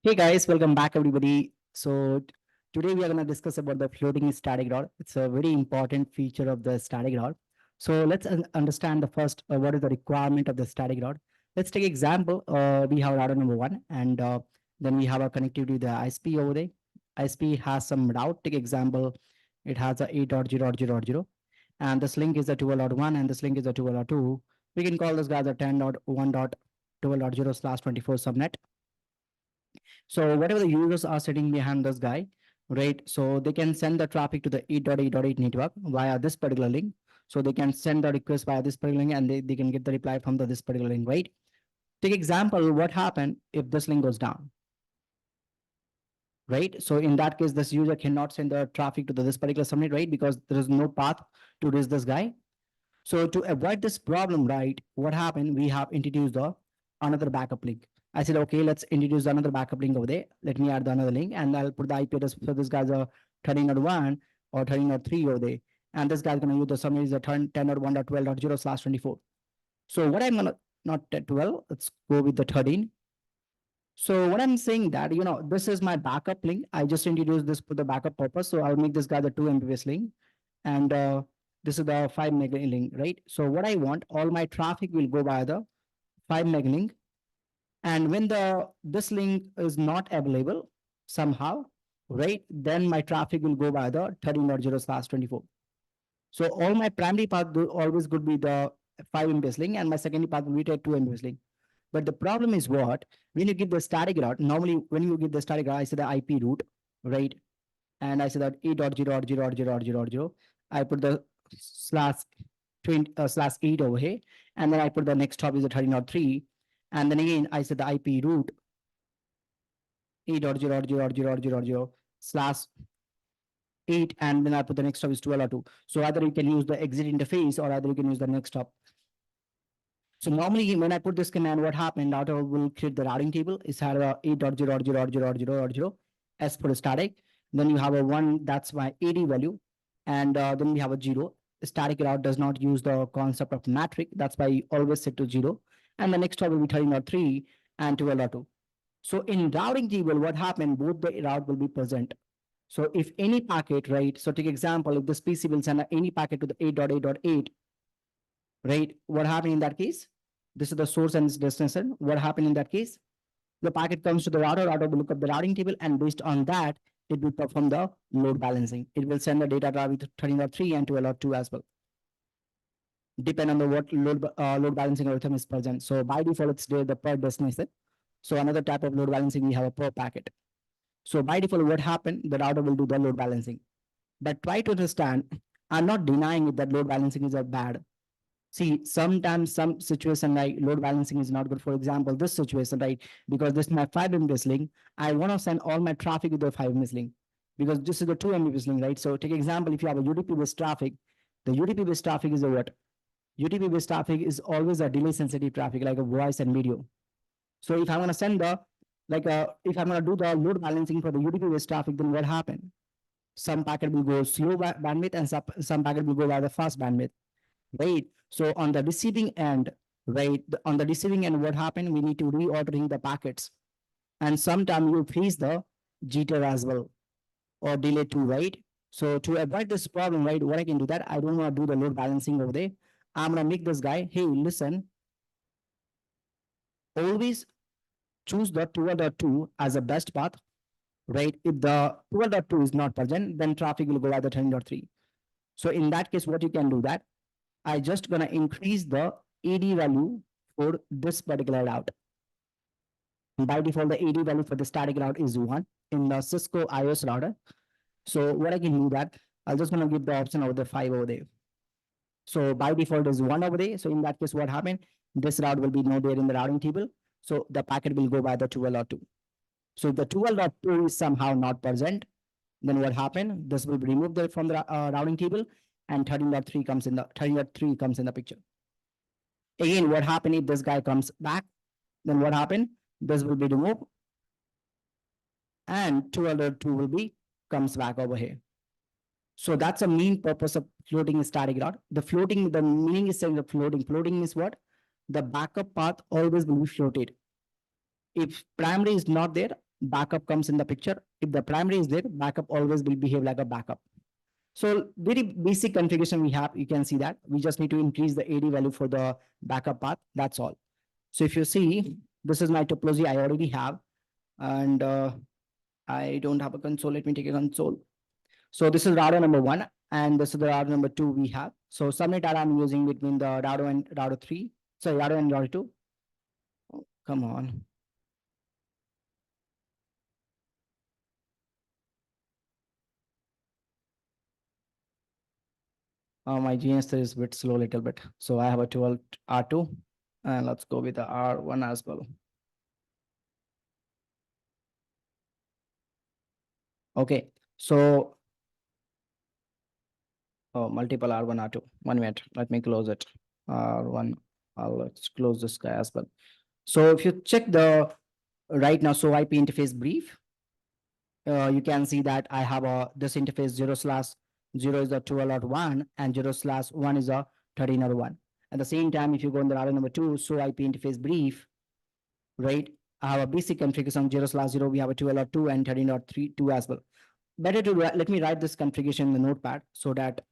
Hey guys, welcome back everybody. Today we are going to discuss about the floating static rod. It's a very important feature of the static rod. So let's understand the first what is the requirement of the static rod. Let's take example. We have router number one, and then we have a connectivity to the ISP over there. ISP has some route. Take example, it has a 8.0.0.0, and this link is a 12.1, and this link is a 12.2. We can call this guy the 10.1.12.0/24 subnet. So whatever the users are sitting behind this guy, right? So they can send the traffic to the 8.8.8 network via this particular link. So they can send the request via this particular link and they can get the reply from this particular link, right? Take example, what happened if this link goes down, right? So in that case, this user cannot send the traffic to this particular subnet, right? Because there is no path to reach this guy. So to avoid this problem, right, what happened? We have introduced the another backup link. I said, okay, let's introduce another backup link over there. Let me add the another link and I'll put the IP address. So this guy's a 13.1 or 13.3 over there. And this guy's going to use the summary is a 10.1.12.0/24. So what I'm going to, not 12, let's go with the 13. So what I'm saying that, this is my backup link. I just introduced this for the backup purpose. So I'll make this guy the 2 Mbps link. And this is the 5 meg link, right? So what I want, all my traffic will go by the 5 meg link. And when this link is not available somehow, right, then my traffic will go by the 13.0/24. So all my primary path always could be the 5 Mbps link, and my secondary path will be the 2 Mbps link. But the problem is what? When you give the static route, normally when you give the static route, I say the IP route, right? And I say that 8.0.0.0.0.0. I put the /8 over here, and then I put the next hop is the 13.3. And then again, I said the IP route 8.0.0.0.0/8, and then I put the next hop is 12.2. So either you can use the exit interface or either you can use the next hop. So normally when I put this command, what happened? Router will create the routing table. It's had a 8.0.0.0.0.0 as for the static. Then you have a 1, that's my AD value. And then we have a 0. The static route does not use the concept of metric. That's why you always set to 0. And the next hop will be 13.3 and 12.2. So in routing table, what happened? Both the route will be present. So if any packet, right? So take example, if this PC will send any packet to the 8.8.8, right? What happened in that case? This is the source and this destination. What happened in that case? The packet comes to the router will look up the routing table, and based on that, it will perform the load balancing. It will send the data traffic to 13.3 and 12.2 as well, depend on the what load balancing algorithm is present. So by default, it's the per destination. So another type of load balancing, we have a per packet. So by default, what happened? The router will do the load balancing. But try to understand, I'm not denying it that load balancing is a bad. See, sometimes some situation like load balancing is not good. For example, this situation, right? Because this is my 5 Mbps link, I want to send all my traffic to the 5 Mbps link because this is the 2 Mbps link, right? So take example, if you have a UDP-based traffic, the UDP-based traffic is a what? UDP-based traffic is always a delay-sensitive traffic, like a voice and video. So if I'm going to send the, if I'm going to do the load balancing for the UDP-based traffic, then what happened? Some packet will go slow bandwidth and some packet will go by the fast bandwidth, right? So on the receiving end, right, on the receiving end, what happened? We need to reordering the packets. And sometimes you face the jitter as well or delay too, right? So to avoid this problem, right, what I can do that, I don't want to do the load balancing over there. I'm going to make this guy, hey, listen, always choose the 12.2 as a best path, right? If the 12.2 is not present, then traffic will go by the 10.3. So in that case, what you can do that, I just gonna increase the AD value for this particular route. By default, the AD value for the static route is 1 in the Cisco iOS router. So what I can do that, I'll just gonna give the option of the 5 over there. So by default is 1 over there. So in that case, what happened? This route will be not there in the routing table. So the packet will go by the 12.2. So the 12.2 is somehow not present. Then what happened? This will be removed from the routing table, and 13.3 comes in the picture. Again, what happened if this guy comes back? Then what happened? This will be removed, and 12.2 will be comes back over here. So that's the main purpose of floating static route. The floating, the meaning is saying the floating. Floating is what? The backup path always will be floated. If primary is not there, backup comes in the picture. If the primary is there, backup always will behave like a backup. So very basic configuration we have, you can see that we just need to increase the AD value for the backup path. That's all. So if you see, this is my topology I already have, and I don't have a console. Let me take a console. So this is router number one, and this is the router number two we have. So subnet data I'm using between the router and router three. Sorry, router and router two. Oh, come on. My GNS is a bit slow, little bit. So I have a 12 R2, and let's go with the R1 as well. Okay, so multiple R1, R2. 1 minute, let me close it. R1, let's close this guy as well. So if you check the right now, so IP interface brief, you can see that I have a this interface 0/0 is a 12.1 and 0/1 is a 13.1. At the same time, if you go in the router number two, so IP interface brief, right? I have a basic configuration 0/0, we have a 12.2 and 13.32 as well. Better to let me write this configuration in the notepad so that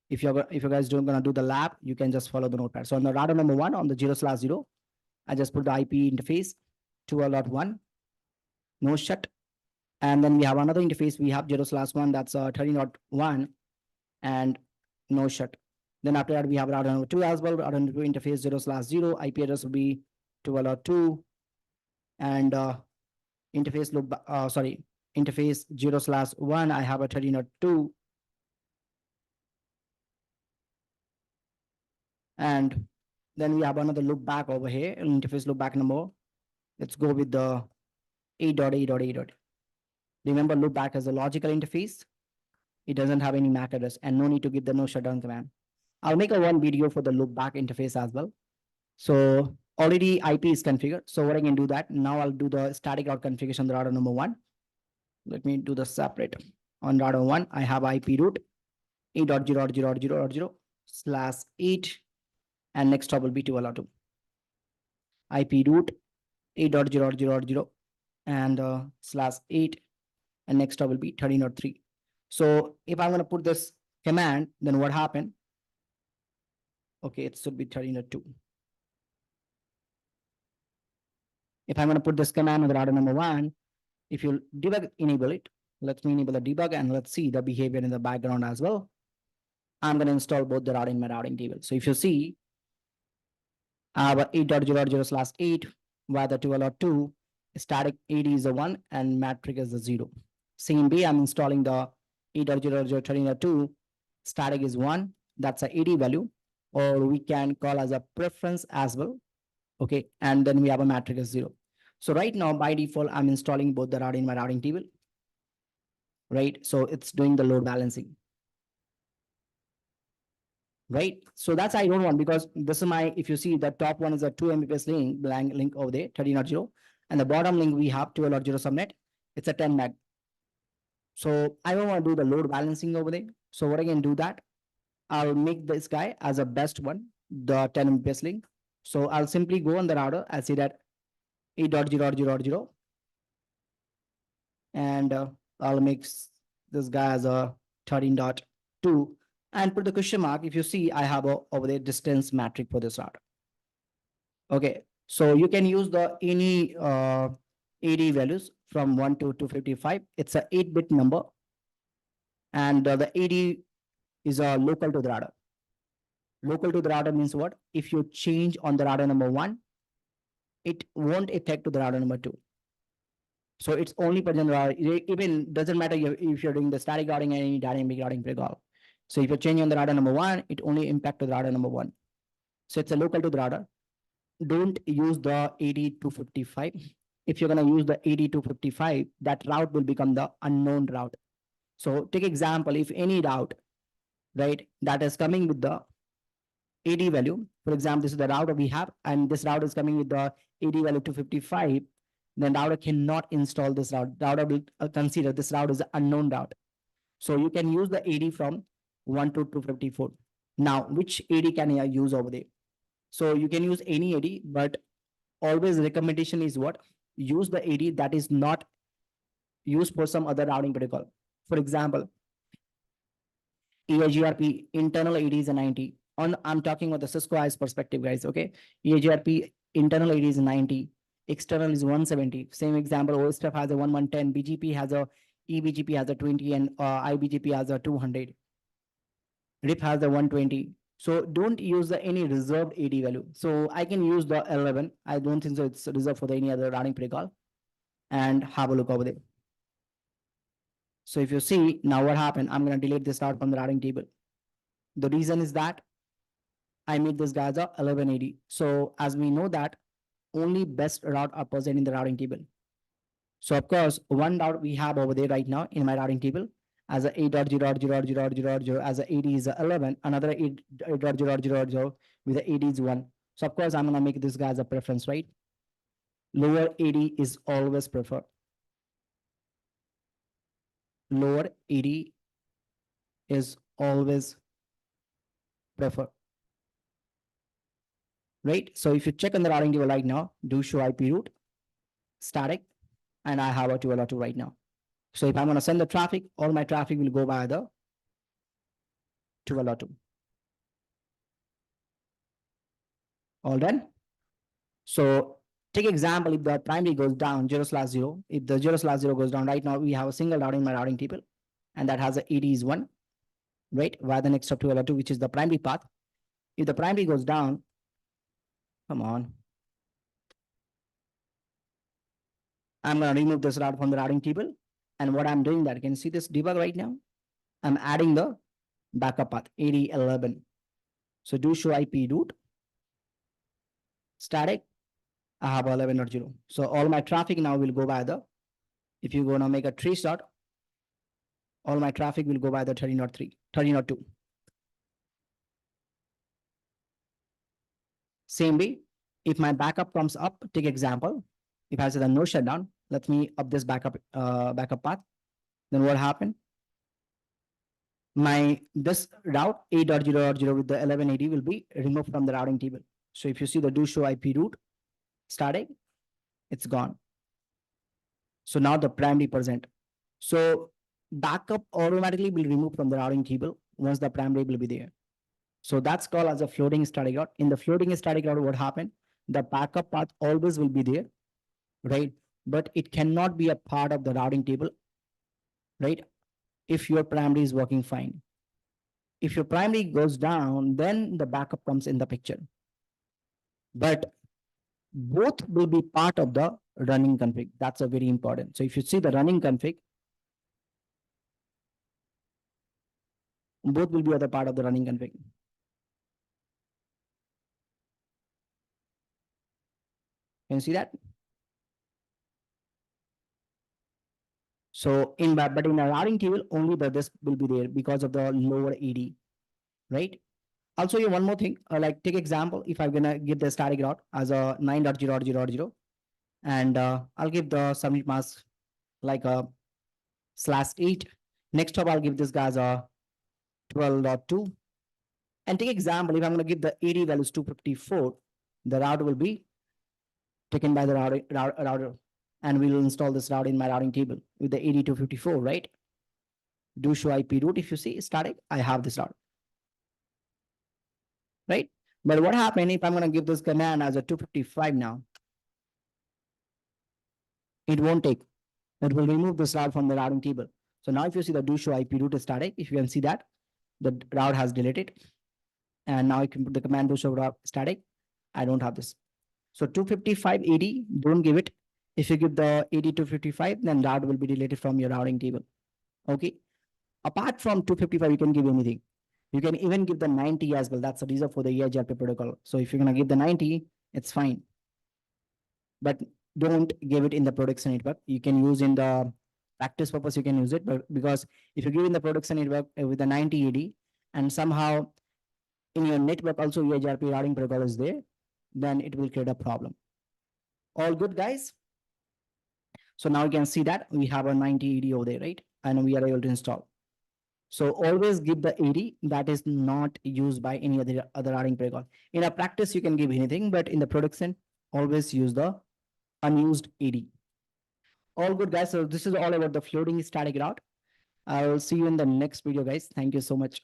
if you guys don't gonna do the lab, you can just follow the notepad. So on the router number one on the 0/0, I just put the IP interface 12.1, no shut. And then we have another interface, we have 0/1, that's 13.1 and no shut. Then after that, we have router number two as well, router number two interface 0/0, IP address will be 12.2 and interface loop, interface 0/1, I have a 13.2. And then we have another loop back over here, interface loop back number. Let's go with the 8.8.8. Remember, loop back has a logical interface. It doesn't have any MAC address and no need to give the no shutdown command. I'll make a one video for the loop back interface as well. So already IP is configured. So what I can do that, now I'll do the static route configuration on the router number one. Let me do the separate. On router one, I have IP root 8.0.0.0.0/8 and next hop will be 12.2. IP root 8.0.0.0 and /8 and next hop will be 13.3. So if I'm going to put this command, then what happened? Okay, it should be 13.2. If I'm going to put this command on the router number one, if you debug enable it, let me enable the debug and let's see the behavior in the background as well. I'm going to install both the router in my routing table. So if you see, I have 8.0.0/8 where the 12.2 static AD is a 1 and matrix is a 0. Same way, I'm installing the 8.0.0.13.2 static is 1. That's a AD value, or we can call as a preference as well. Okay, and then we have a matrix is 0. So right now, by default, I'm installing both the router in my routing table. Right, so it's doing the load balancing. Right, so that's I don't want, because this is my, if you see the top one is a 2 Mbps link, blank link over there 13.0, and the bottom link we have 12.0 subnet, it's a 10 meg. So I don't want to do the load balancing over there. So what I can do that, I'll make this guy as a best one, the 10 Mbps link. So I'll simply go on the router, I'll say that 8.0.0.0 and I'll make this guy as a 13.2 and put the question mark. If you see, I have over there distance matrix for this router. Okay, so you can use the any AD values from 1 to 255. It's a 8-bit number, and the AD is local to the router. Local to the router means what? If you change on the router number one, it won't affect to the router number two. So it's only present router. Even doesn't matter if you're doing the static routing and any dynamic routing protocol. So if you're changing on the router number one, it only impacts to the router number one. So it's a local to the router. Don't use the 8255. If you're going to use the 8255, that route will become the unknown route. So take example, if any route, right, that is coming with the AD value, for example, this is the router we have, and this router is coming with the AD value 255, then router cannot install this route. Router will consider this route is an unknown route. So you can use the AD from 1 to 254. Now, which AD can I use over there? So you can use any AD, but always recommendation is what? use the AD that is not used for some other routing protocol. For example, EAGRP internal AD is a 90. I'm talking about the Cisco IS perspective, guys. Okay, EAGRP internal AD is 90, external is 170. Same example, OSTF has a 1110, BGP has a EBGP has a 20, and IBGP has a 200. RIP has the 120. So don't use the any reserved AD value. So I can use the 11. I don't think so. It's reserved for the any other routing protocol, and have a look over there. So if you see now what happened, I'm going to delete this route from the routing table. The reason is that I made this guy as a 1180. So as we know that only best route are present in the routing table. So of course, one route we have over there right now in my routing table as a 8.0.0.0.0 as a 80 is a 11, another 8.0.0.0 with the 80 is 1. So of course, I'm going to make this guy as a preference, right? Lower 80 is always preferred. Lower 80 is always preferred. Right? So if you check on the routing table right now, do show IP route, static, and I have a 1202 right now. So if I'm going to send the traffic, all my traffic will go by the 1202. All done? So take example, if the primary goes down 0/0, if the 0/0 goes down right now, we have a single route in my routing table, and that has a AD is 1, right? Via the next of 1202, which is the primary path. If the primary goes down, come on. I'm going to remove this route from the routing table. And what I'm doing that, can you see this debug right now? I'm adding the backup path, 8011. So do show IP route, static, I have 11.0. So all my traffic now will go by the, if you go now make a trace dot, all my traffic will go by the 13.3, 13.2. Same way, if my backup comes up, take example, if I say the no shutdown, let me up this backup path, then what happened? My this route 8.0.0 with the 1180 will be removed from the routing table. So if you see the do show IP route static, it's gone. So now the primary present. So backup automatically will remove from the routing table once the primary will be there. So that's called as a floating static route. In the floating static route, what happened? The backup path always will be there, right? But it cannot be a part of the routing table, right? If your primary is working fine. If your primary goes down, then the backup comes in the picture. But both will be part of the running config. That's a very important. So if you see the running config, both will be other part of the running config. Can you see that? So but in a routing table, only this will be there because of the lower AD, right? I'll show you one more thing. Like take example, if I'm gonna give the static route as a 9.0.0.0, and I'll give the submit mask like a /8. Next up, I'll give this guy as a 12.2. And take example, if I'm going to give the AD values 254, the route will be taken by the router, and we will install this route in my routing table with the AD 254, right? Do show IP route. If you see static, I have this route, right? But what happened if I'm going to give this command as a 255 now? It won't take. It will remove this route from the routing table. So now if you see the do show IP route is static, if you can see that, the route has deleted. And now I can put the command do show route static. I don't have this. So 255 AD, don't give it. If you give the AD 255, then route will be deleted from your routing table. Okay. Apart from 255, you can give anything. You can even give the 90 as well. That's the reason for the EIGRP protocol. So if you're going to give the 90, it's fine. But don't give it in the production network. You can use in the practice purpose, you can use it. But because if you give in the production network with the 90 AD, and somehow in your network also EIGRP routing protocol is there, then it will create a problem. All good, guys? So now you can see that we have a 90 AD over there, right? And we are able to install. So always give the AD that is not used by any other routing protocol. In a practice, you can give anything, but in the production, always use the unused AD. All good, guys. So this is all about the floating static route. I'll see you in the next video, guys. Thank you so much.